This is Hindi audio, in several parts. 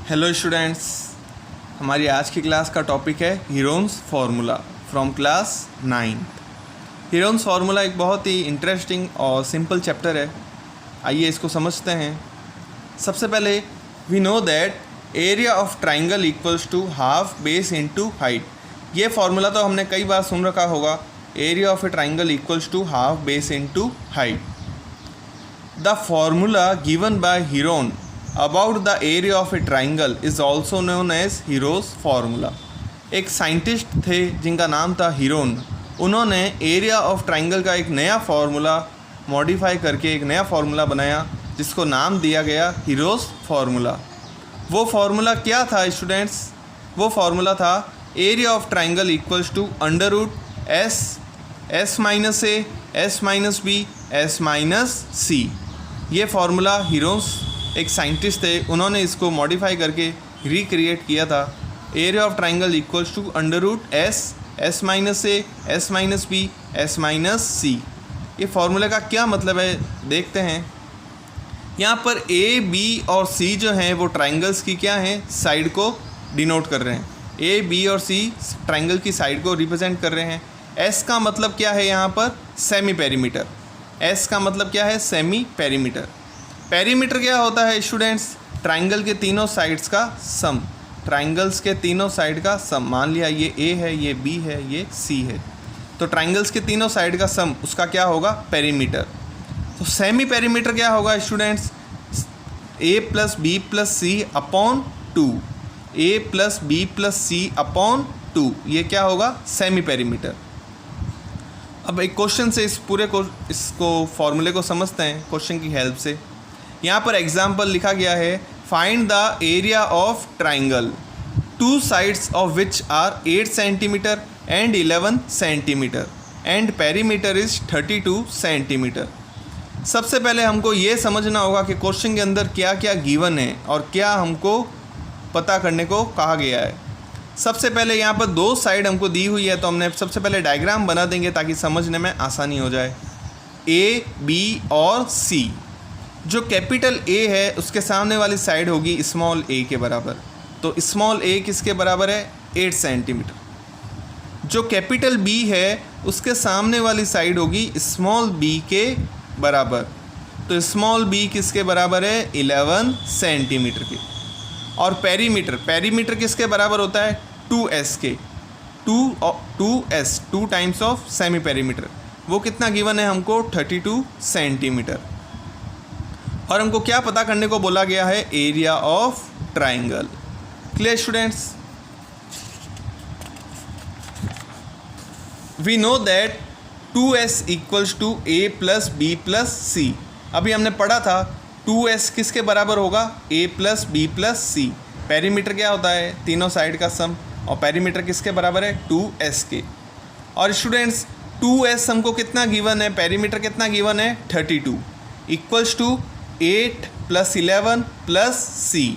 हेलो स्टूडेंट्स, हमारी आज की क्लास का टॉपिक है Heron's formula from class 9th। Heron's formula एक बहुत ही इंटरेस्टिंग और सिंपल चैप्टर है। आइए इसको समझते हैं। सबसे पहले we know that area of triangle equals to half base into height. ये फार्मूला तो हमने कई बार सुन रखा होगा, area of a triangle equals to half base into height. The formula given by Heron about the area of a triangle is also known as Hero's formula. एक साइंटिस्ट थे जिनका नाम था हीरोन। उन्होंने एरिया ऑफ ट्राइंगल का एक नया फार्मूला मॉडिफाई करके एक नया फार्मूला बनाया जिसको नाम दिया गया हीरोस फार्मूला। वो फार्मूला क्या था स्टूडेंट्स? वो फार्मूला था area of triangle equals to under root S minus A S minus B S minus C. ये फार्मूला हीरोस एक साइंटिस्ट थे, उन्होंने इसको मॉडिफाई करके रिक्रिएट किया था। Area of triangle equals to under root S minus A S minus B S minus C. ये फार्मूले का क्या मतलब है देखते हैं। यहाँ पर ए बी और सी जो हैं वो ट्राइंगल्स की क्या हैं, साइड को डिनोट कर रहे हैं। ए बी और सी ट्राइंगल की साइड को रिप्रेजेंट कर रहे हैं। एस का मतलब क्या है यहाँ पर? Semi perimeter. एस का मतलब क्या है? Semi perimeter. पेरीमीटर क्या होता है स्टूडेंट्स? ट्राइंगल के तीनों साइड्स का सम। ट्राइंगल्स के तीनों साइड का सम। मान लिया ये ए है, ये बी है, ये सी है, तो ट्राइंगल्स के तीनों साइड का सम उसका क्या होगा? पेरीमीटर। तो सेमी पेरीमीटर क्या होगा स्टूडेंट्स? ए प्लस बी प्लस सी अपॉन 2। ए प्लस बी प्लस सी अपॉन 2, ये क्या होगा? Semi perimeter. अब एक क्वेश्चन से इसको फॉर्मूले को समझते हैं क्वेश्चन की हेल्प से। यहाँ पर एग्जाम्पल लिखा गया है, find the area of triangle two sides of which are 8 centimetre and 11 centimetre and perimeter is 32 centimetre. सबसे पहले हमको ये समझना होगा कि क्वेश्चन के अंदर क्या क्या गिवन है और क्या हमको पता करने को कहा गया है। सबसे पहले यहाँ पर दो साइड हमको दी हुई है, तो हमने सबसे पहले डायग्राम बना देंगे ताकि समझने में आसानी हो जाए। ए बी और सी। जो कैपिटल ए है उसके सामने वाली साइड होगी स्मॉल ए के बराबर, तो स्मॉल ए किसके बराबर है? 8 सेंटीमीटर। जो कैपिटल बी है उसके सामने वाली साइड होगी स्मॉल बी के बराबर, तो स्मॉल बी किसके बराबर है? 11 सेंटीमीटर के। और पेरीमीटर किसके बराबर होता है? 2s के। 2s 2 times of semi perimeter. वो कितना गिवन है हमको? 32 सेंटीमीटर। और हमको क्या पता करने को बोला गया है? Area of triangle. Clear students? We know that 2s equals to a plus B plus C. अभी हमने पढ़ा था 2s किसके बराबर होगा? a plus B plus C. Perimeter क्या होता है? तीनों साइड का सम। और पेरीमीटर किसके बराबर है? 2s के। और स्टूडेंट्स 2s हमको कितना गिवन है? पेरीमीटर कितना गिवन है? 32 equals to 8 plus 11 plus C.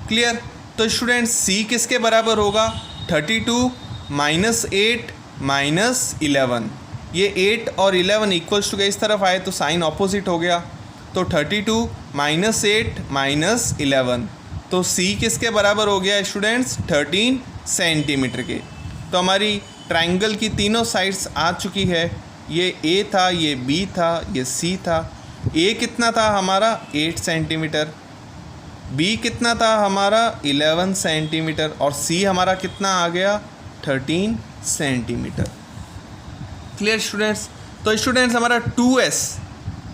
Clear? तो स्टूडेंट सी किसके बराबर होगा? 32 माइनस 8 माइनस 11। ये 8 और 11 इक्वल्स टू के इस तरफ आए तो साइन ऑपोजिट हो गया, तो 32 माइनस 8 माइनस 11, तो सी किसके बराबर हो गया स्टूडेंट्स? 13 सेंटीमीटर के। तो हमारी ट्राइंगल की तीनों साइड्स आ चुकी है। ये ए था, ये बी था, ये सी था। ए कितना था हमारा? 8 सेंटीमीटर। बी कितना था हमारा? 11 सेंटीमीटर। और सी हमारा कितना आ गया? 13 सेंटीमीटर। Clear students? तो स्टूडेंट्स हमारा 2s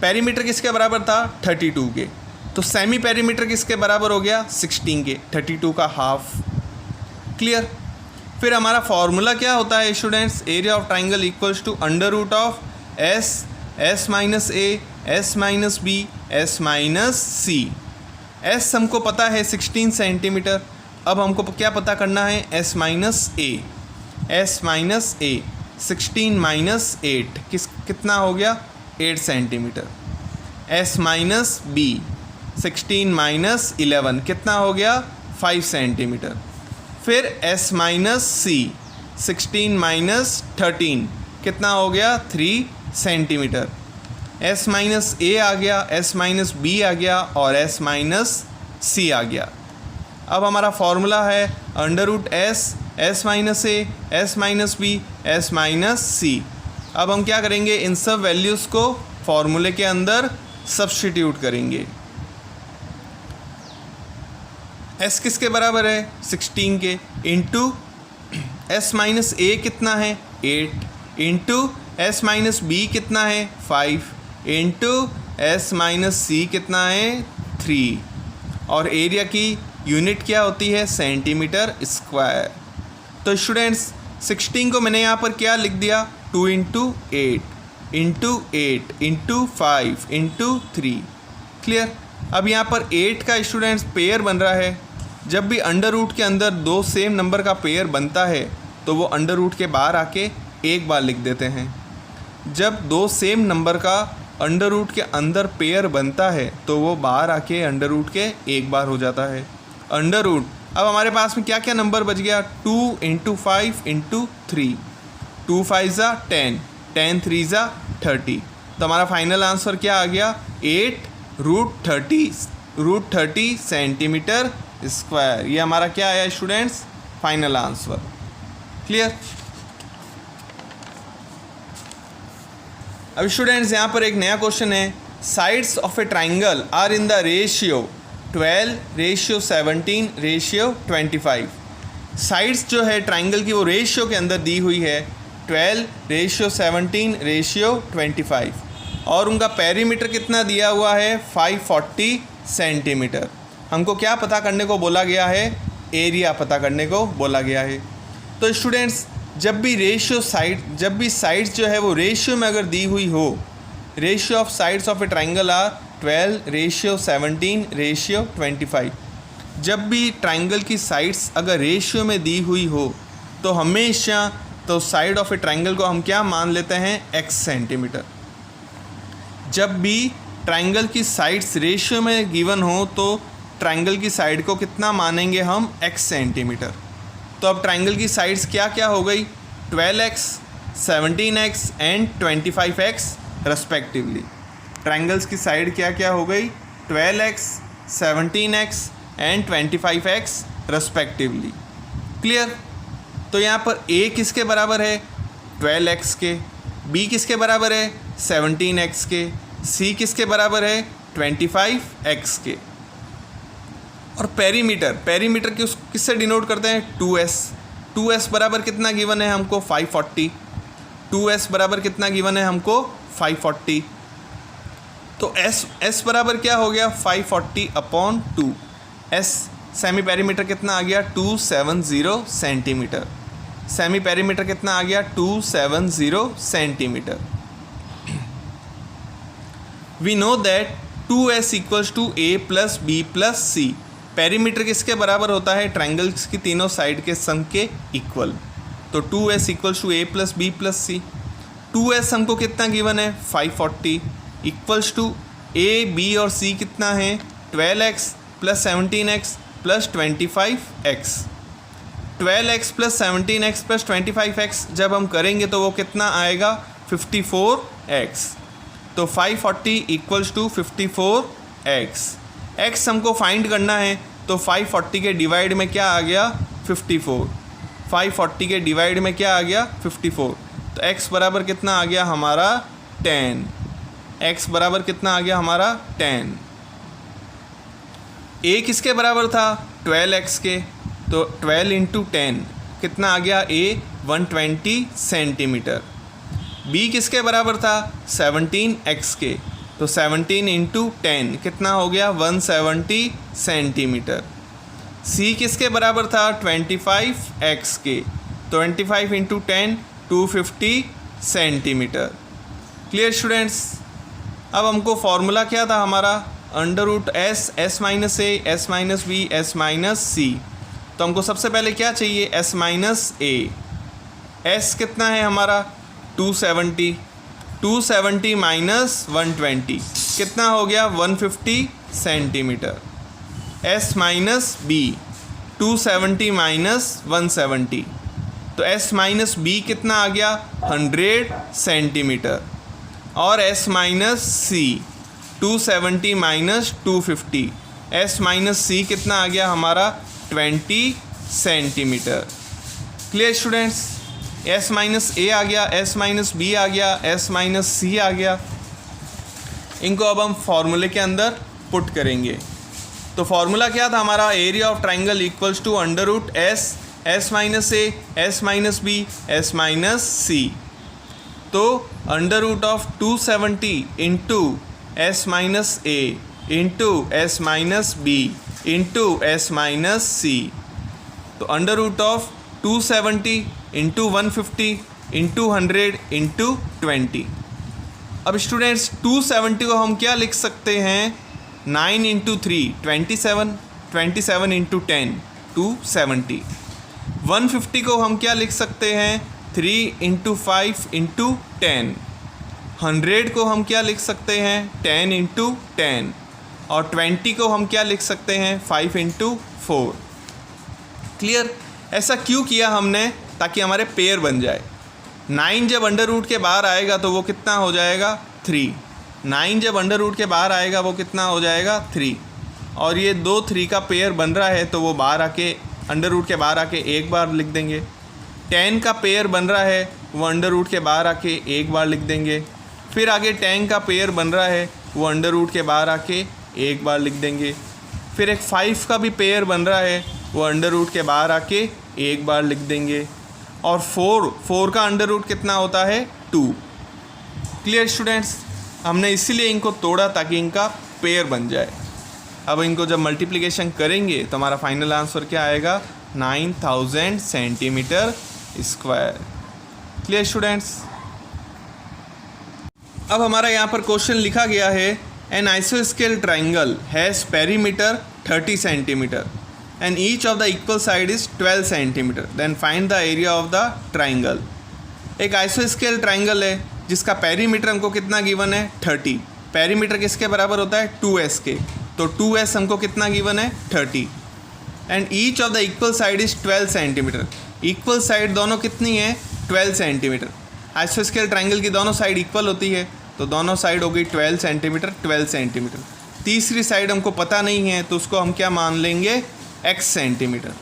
पेरीमीटर किसके बराबर था? 32 के। तो सेमी पेरीमीटर किसके बराबर हो गया? 16 के। 32 का हाफ। क्लियर? फिर हमारा फॉर्मूला क्या होता है students? Area of triangle equals to under root of S minus A S minus B S minus C. S हमको पता है 16 सेंटीमीटर। अब हमको क्या पता करना है? S minus A. S minus A 16 minus 8 कितना हो गया? 8 centimetre. S minus B 16 minus 11 कितना हो गया? 5 सेंटीमीटर। फिर एस माइनस सी 16 माइनस 13 कितना हो गया? 3 सेंटीमीटर। एस माइनस ए आ गया, एस माइनस बी आ गया और एस माइनस सी आ गया। अब हमारा फॉर्मूला है √s s minus b s minus c। अब हम क्या करेंगे, इन सब वैल्यूज़ को फॉर्मूले के अंदर सब्स्टिट्यूट करेंगे। s किसके बराबर है, 16 के, इंटू s माइनस a कितना है, 8, इंटू s माइनस b कितना है, 5, इंटू s माइनस c कितना है, 3, और एरिया की यूनिट क्या होती है, सेंटीमीटर स्क्वायर। तो स्टूडेंट्स 16 को मैंने यहाँ पर क्या लिख दिया, 2 into 8 into 8 into 5 into 3। Clear. अब यहाँ पर 8 का स्टूडेंट्स पेयर बन रहा है। जब भी अंडर रूट के अंदर दो सेम नंबर का पेयर बनता है तो वो अंडर रूट के बाहर आके एक बार लिख देते हैं। जब दो सेम नंबर का अंडर रूट के अंदर पेयर बनता है तो वो बाहर आके अंडर रूट के एक बार हो जाता है। अंडर रूट, अब हमारे पास में क्या क्या नंबर बच गया, 2 इंटू 5 इंटू 3, 2 5 ज़ा 10, 10 3 ज़ा 30। तो हमारा फाइनल आंसर क्या आ गया, 8√30 सेंटीमीटर स्क्वायर। ये हमारा क्या आया स्टूडेंट्स, फाइनल आंसर। क्लियर। अब स्टूडेंट्स यहाँ पर एक नया क्वेश्चन है, sides of a triangle are in the ratio 12:17:25। Sides जो है ट्राइंगल की वो रेशियो के अंदर दी हुई है 12:17:25, और उनका पेरीमीटर कितना दिया हुआ है, 540 सेंटीमीटर। हमको क्या पता करने को बोला गया है, एरिया पता करने को बोला गया है। तो स्टूडेंट्स जब भी साइड्स जो है वो रेशियो में अगर दी हुई हो, ratio of sides of a triangle are 12:17:25। जब भी ट्राइंगल की साइड्स अगर रेशियो में दी हुई हो तो हमेशा तो साइड ऑफ ए ट्राइंगल को हम क्या मान लेते हैं, x सेंटीमीटर। जब भी ट्राइंगल की साइड्स रेशियो में गिवन हो तो ट्राइंगल की साइड को कितना मानेंगे हम, x सेंटीमीटर। तो अब ट्राइंगल की साइड्स क्या क्या हो गई, 12x, 17x and 25x respectively. Triangles की साइड क्या क्या हो गई, 12x, 17x and 25x respectively. Clear. तो यहाँ पर a किसके बराबर है, 12x के, b किसके बराबर है, 17x के, c किसके बराबर है, 25x के। और पेरीमीटर किससे डिनोट करते हैं, 2s बराबर कितना गिवन है हमको, 540। 2s बराबर कितना गिवन है हमको, 540। तो s बराबर क्या हो गया, 540/2। s सेमी पेरीमीटर कितना आ गया, 270 सेंटीमीटर। सेमी पेरीमीटर कितना आ गया, 270 centimetre. We know that 2s equals to a plus b plus c। Perimeter किसके बराबर होता है, ट्राइंगल्स की तीनों साइड के सम के इक्वल। तो 2s equals to a plus b plus c। 2s हमको कितना गिवन है, 540, इक्वल्स टू a b और c कितना है, 12x plus 17x plus 25x। 12x plus 17x plus 25x जब हम करेंगे तो वो कितना आएगा, 54x। तो 540 इक्वल्स टू 54x। x हमको फाइंड करना है तो 540 के डिवाइड में क्या आ गया, 54। 540 के डिवाइड में क्या आ गया, 54। तो x बराबर कितना आ गया हमारा, 10। x बराबर कितना आ गया हमारा, 10। a किसके बराबर था, 12x के, तो 12 इंटू 10 कितना आ गया, a 120 सेंटीमीटर। b किसके बराबर था, 17x के, तो 17 इंटू 10 कितना हो गया, 170 सेंटीमीटर। c किसके बराबर था, 25x के, 25 इंटू 10 250 सेंटीमीटर। Clear students. अब हमको फॉर्मूला क्या था हमारा, √s minus a s minus b s minus c। तो हमको सबसे पहले क्या चाहिए, s माइनस a। s कितना है हमारा, 270, 270 माइनस 120 कितना हो गया, 150 centimetre. s minus b, 270 minus 170, तो s माइनस b कितना आ गया, 100 सेंटीमीटर। और s minus c, 270 minus 250, s minus c कितना आ गया हमारा, 20 centimetre. Clear students, s minus A आ गया, s माइनस बी आ गया, s माइनस सी आ गया। इनको अब हम फॉर्मूले के अंदर पुट करेंगे। तो फॉर्मूला क्या था हमारा, area of triangle equals to under root S minus A, S minus B, S minus C. तो under root of 270 into S minus A into S minus B into S minus C. तो under root of 270 into 150 into 100 into 20। अब स्टूडेंट्स 270 को हम क्या लिख सकते हैं, 9 इंटू 3 27, 27 इंटू 10 270। 150 को हम क्या लिख सकते हैं, 3 इंटू 5 इंटू 10। 100 को हम क्या लिख सकते हैं, 10 इंटू 10। और 20 को हम क्या लिख सकते हैं, 5 इंटू 4। क्लियर। ऐसा क्यों किया हमने, ताकि हमारे पेयर बन जाए। 9 जब अंडर रूट के बाहर आएगा तो वो कितना हो जाएगा, 3। 9 जब अंडर रूट के बाहर आएगा वो कितना हो जाएगा, 3। और ये 2 3 का पेयर बन रहा है तो वो बाहर आके अंडर रूट के बाहर आके एक बार लिख देंगे। 10 का पेयर बन रहा है वो अंडर रूट के बाहर आके एक बार लिख देंगे। फिर आगे 10 का पेयर बन रहा है वो अंडर रूट के बाहर आके एक बार लिख देंगे। फिर एक 5 का भी पेयर बन रहा है वो अंडर रूट के बाहर आके एक बार लिख देंगे। और 4 का अंडर रूट कितना होता है, 2। क्लियर स्टूडेंट्स, हमने इसीलिए इनको तोड़ा ताकि इनका पेयर बन जाए। अब इनको जब मल्टीप्लिकेशन करेंगे तो हमारा फाइनल आंसर क्या आएगा, 9000 सेंटीमीटर स्क्वायर। Clear students. अब हमारा यहाँ पर क्वेश्चन लिखा गया है, एन आइसोस्केल triangle has perimeter 30 centimetre and each of the equal side is 12 centimetre, then find the area of the triangle। एक आइसोस्केल ट्राइंगल है जिसका पेरीमीटर हमको कितना गिवन है, 30। पेरीमीटर किसके बराबर होता है, 2s के। तो 2s हमको कितना गिवन है, 30। And each of the equal side is 12 centimetre. Equal side दोनों कितनी है, 12 सेंटीमीटर। आइसोस्केल ट्राइंगल की दोनों साइड इक्वल होती है तो दोनों साइड हो गई 12 सेंटीमीटर 12 सेंटीमीटर। तीसरी साइड हमको पता नहीं है तो उसको हम क्या मान लेंगे, x सेंटीमीटर।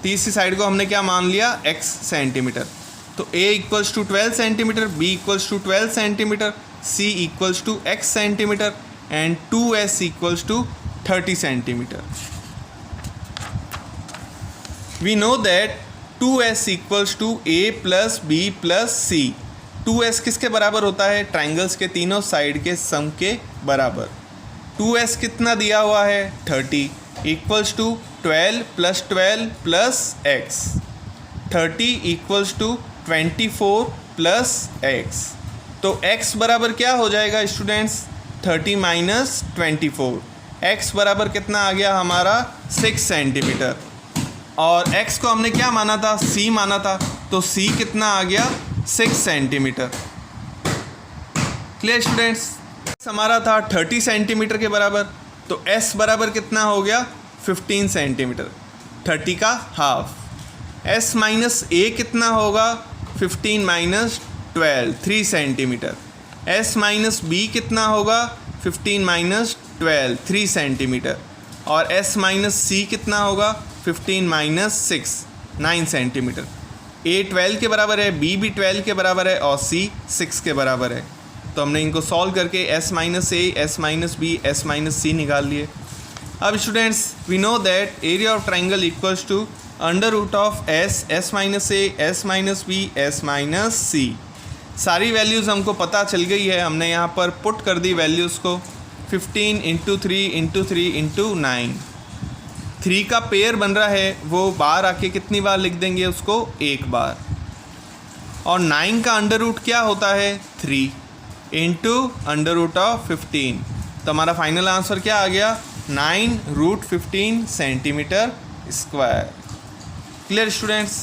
तीसरी साइड को हमने क्या मान लिया, x सेंटीमीटर। तो a equals to 12 centimetre, b equals to 12 centimetre, c equals to x centimetre and 2s equals to 30 centimetre. We know that 2s equals to a plus b plus c। 2s किसके बराबर होता है, ट्राइंगल्स के तीनों साइड के सम के बराबर। 2s कितना दिया हुआ है, 30 equals to 12 plus 12 plus x। 30 equals to 24 plus x। तो x बराबर क्या हो जाएगा स्टूडेंट्स, 30 माइनस 24। x बराबर कितना आ गया हमारा, 6 सेंटीमीटर। और x को हमने क्या माना था, c माना था, तो c कितना आ गया, 6 सेंटीमीटर। Clear students. हमारा था 30 सेंटीमीटर के बराबर, तो s बराबर कितना हो गया, 15 सेंटीमीटर। 30 का हाफ। s माइनस a कितना होगा, 15 minus 12 3 centimetre. s minus b कितना होगा, 15 माइनस 12 3 सेंटीमीटर। और s माइनस c कितना होगा, 15 माइनस 6 9 सेंटीमीटर। a 12 के बराबर है, b भी 12 के बराबर है और c 6 के बराबर है। तो हमने इनको सॉल्व करके s minus a, s minus b, s minus c निकाल लिए। अब students we know that area of triangle equals to under root of s minus a, s minus b, s minus c। सारी वैल्यूज़ हमको पता चल गई है, हमने यहाँ पर पुट कर दी वैल्यूज़ को। 15 इंटू 3 इंटू 3 इंटू 9। 3 का पेयर बन रहा है वो बाहर आके कितनी बार लिख देंगे उसको, एक बार। और 9 का अंडर रूट क्या होता है, 3 इंटू अंडर रूट ऑफ 15। तो हमारा फाइनल आंसर क्या आ गया, 9 root 15 centimetre square. Clear students.